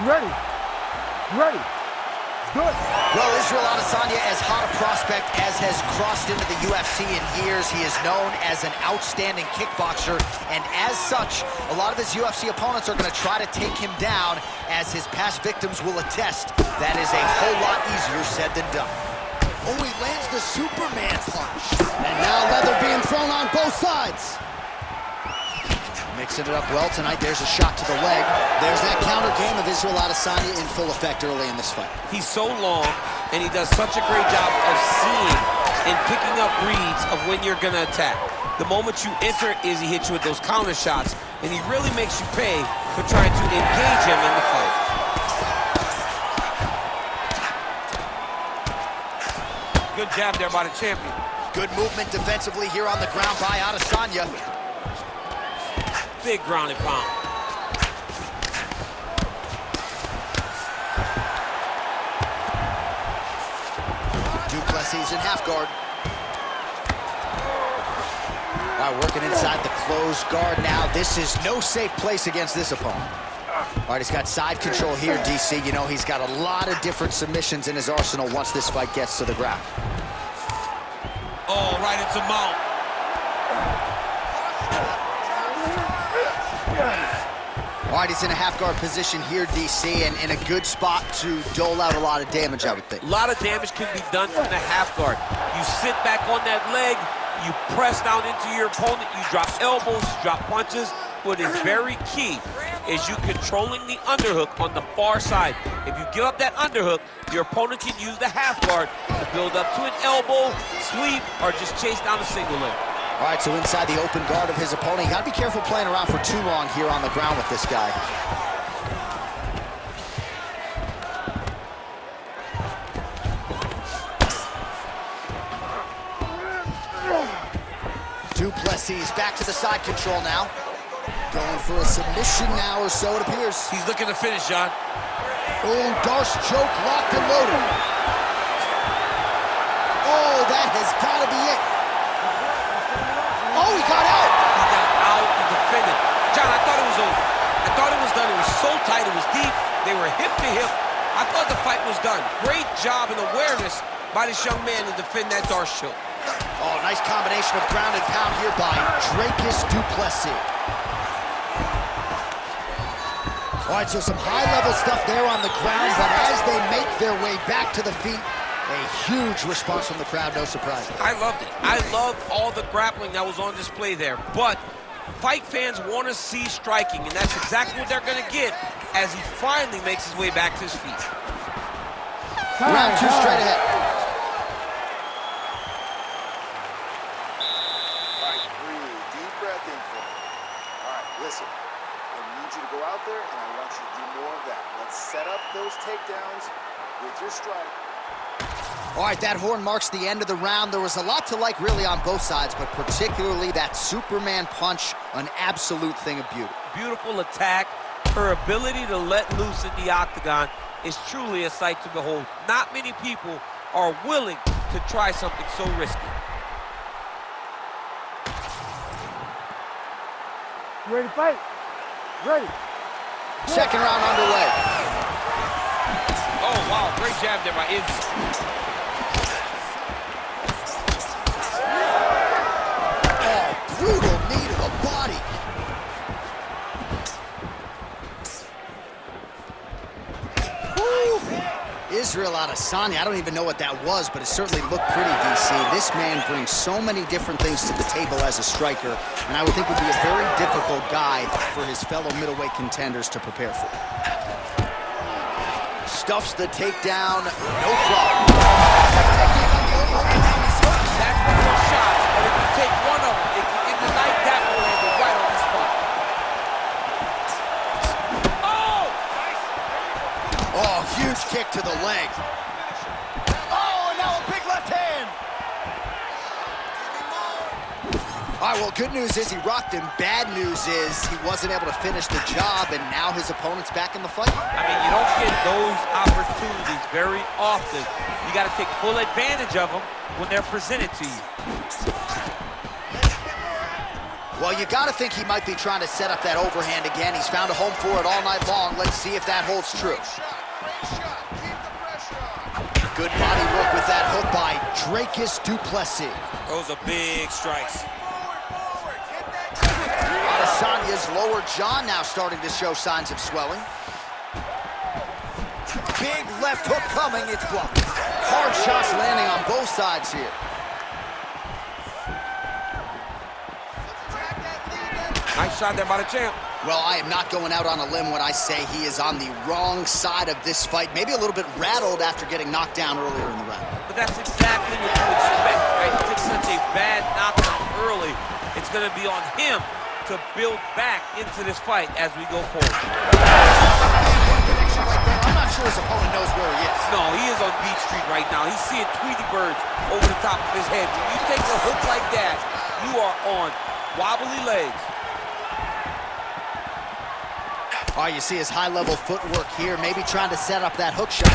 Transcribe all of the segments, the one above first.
Ready. Ready. Good. Well, Israel Adesany, as hot a prospect as has crossed into the UFC in years. He is known as an outstanding kickboxer, and as such, a lot of his UFC opponents are going to try to take him down, as his past victims will attest. That is a whole lot easier said than done. Oh, he lands the Superman punch. And now leather being thrown on both sides. Mixing it up well tonight. There's a shot to the leg. There's that counter game of Israel Adesanya in full effect early in this fight. He's so long, and he does such a great job of seeing and picking up reads of when you're going to attack. The moment you enter is he hits you with those counter shots, and he really makes you pay for trying to engage him in the fight. Good jab there by the champion. Good movement defensively here on the ground by Adesanya. Big ground and pound. Plessis in half guard. All right, working inside the closed guard now. This is no safe place against this opponent. All right, he's got side control here, DC. You know, he's got a lot of different submissions in his arsenal once this fight gets to the ground. Oh, right into mount. All right, he's in a half-guard position here, DC, and in a good spot to dole out a lot of damage, I would think. A lot of damage can be done from the half guard. You sit back on that leg, you press down into your opponent, you drop elbows, you drop punches. What is very key is you controlling the underhook on the far side. If you give up that underhook, your opponent can use the half guard to build up to an elbow, sweep, or just chase down a single leg. All right, so inside the open guard of his opponent, you gotta be careful playing around for too long here on the ground with this guy. Plessis back to the side control now. Going for a submission now, or so it appears. He's looking to finish, John. Oh, Darce choke locked and loaded. Oh, that has got to be it. Oh, he got out. He got out and defended. John, I thought it was over. I thought it was done. It was so tight. It was deep. They were hip to hip. I thought the fight was done. Great job and awareness by this young man to defend that Darce choke. Oh, nice combination of ground and pound here by Dricur Plessis. All right, so some high-level stuff there on the ground, but as they make their way back to the feet, a huge response from the crowd, no surprise. I loved it. I loved all the grappling that was on display there. But fight fans want to see striking, and that's exactly what they're going to get as he finally makes his way back to his feet. Round two straight ahead. All right, breathe. Deep breath in for me. All right, listen. I need you to go out there, and I want you to do more of that. Let's set up those takedowns with your strike. All right, that horn marks the end of the round. There was a lot to like really on both sides, but particularly that Superman punch, an absolute thing of beauty. Beautiful attack. Her ability to let loose in the octagon is truly a sight to behold. Not many people are willing to try something so risky. Ready to fight? Ready. Second round underway. Oh, wow, great jab there by Izzy. Oh, brutal knee to the body. Israel Adesanya, I don't even know what that was, but it certainly looked pretty, DC. This man brings so many different things to the table as a striker, and I would think would be a very difficult guy for his fellow middleweight contenders to prepare for. Stuffs the takedown, no problem. That's one of those shots, but if you take one of them, it can ignite that one and go right on the spot. Oh, huge kick to the leg. Oh, and now a big left hand. All right, well, good news is he rocked him. Bad news is he wasn't able to finish the job, and now his opponent's back in the fight. I mean, you don't get those opportunities very often. You got to take full advantage of them when they're presented to you. Well, you got to think he might be trying to set up that overhand again. He's found a home for it all night long. Let's see if that holds true. Good body work with that hook by Dricur Plessis. Those are big strikes. Adesanya's lower jaw now starting to show signs of swelling. Big left hook coming, it's blocked. Hard shots landing on both sides here. Nice shot there by the champ. Well, I am not going out on a limb when I say he is on the wrong side of this fight. Maybe a little bit rattled after getting knocked down earlier in the round. But that's exactly what you expect, right? He took such a bad knockdown early. It's going to be on him to build back into this fight as we go forward. I'm not sure his opponent knows where he is. No, he is on Beach Street right now. He's seeing Tweety birds over the top of his head. When you take a hook like that, you are on wobbly legs. All right, you see his high-level footwork here, maybe trying to set up that hook shot. He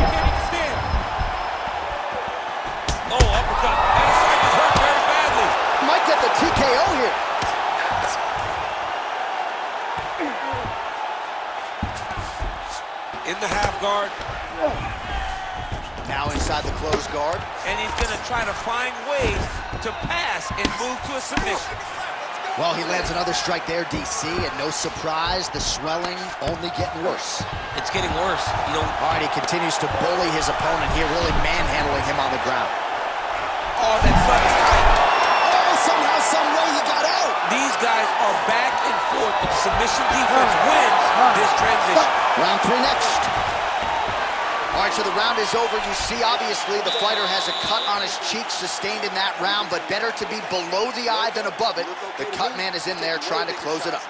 can't even stand. Oh, uppercut. Adesany is hurt very badly. Might get the TKO here. In the half guard. Now inside the closed guard. And he's going to try to find ways to pass and move to a submission. Well, he lands another strike there, DC, and no surprise, the swelling only getting worse. It's getting worse. You know, all right, he continues to bully his opponent here, really manhandling him on the ground. oh, that sub is tight. Oh, somehow, some way he got out. These guys are back and forth, but submission defense wins this transition. Round 3 next. All right, so the round is over. You see, obviously, the fighter has a cut on his cheek sustained in that round, but better to be below the eye than above it. The cut man is in there trying to close it up.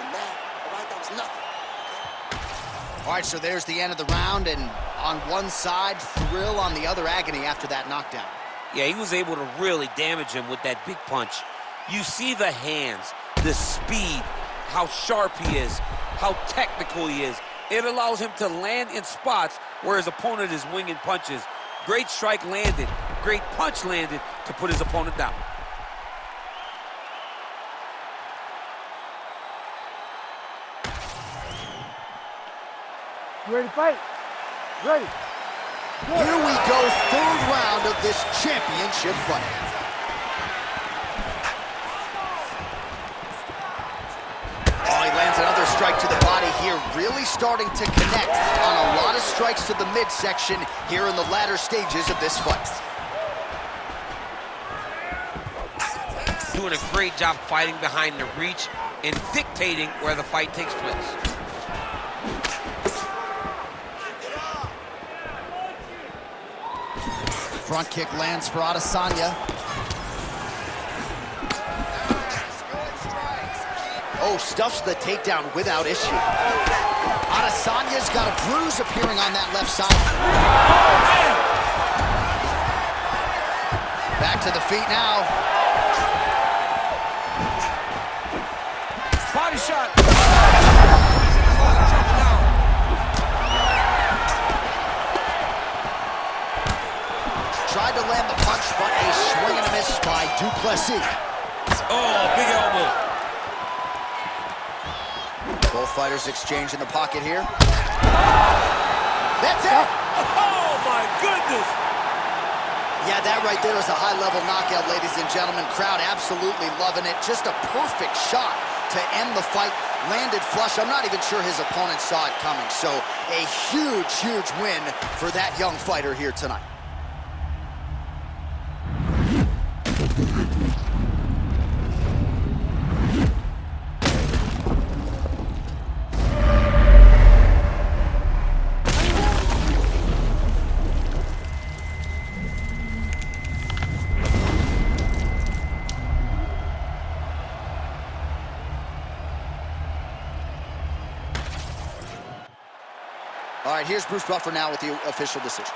All right, so there's the end of the round, and on one side, thrill, on the other, agony after that knockdown. Yeah, he was able to really damage him with that big punch. You see the hands, the speed, how sharp he is, how technical he is. It allows him to land in spots where his opponent is winging punches. Great strike landed, great punch landed to put his opponent down. You ready to fight? Ready. Here we go, third round of this championship fight. Oh, he lands another strike to the body here, really starting to connect on a lot of strikes to the midsection here in the latter stages of this fight. Doing a great job fighting behind the reach and dictating where the fight takes place. Front kick lands for Adesanya. Oh, stuffs the takedown without issue. Adesanya's got a bruise appearing on that left side. Back to the feet now. Body shot. Tried to land the punch, but a swing and a miss by Plessis. Oh, big elbow. Both fighters exchange in the pocket here. That's it! Oh, my goodness! Yeah, that right there is a high-level knockout, ladies and gentlemen. Crowd absolutely loving it. Just a perfect shot to end the fight. Landed flush. I'm not even sure his opponent saw it coming. So a huge, huge win for that young fighter here tonight. All right, here's Bruce Buffer now with the official decision.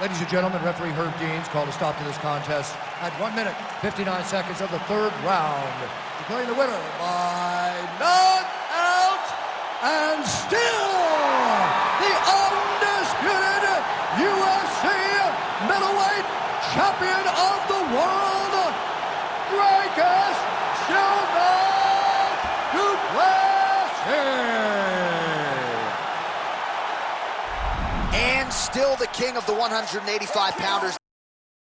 Ladies and gentlemen, referee Herb Deans called a stop to this contest at 1 minute, 59 seconds of the third round. Declaring the winner by knockout and still the undisputed UFC middleweight champion of the world, Dricur. And still the king of the 185-pounders.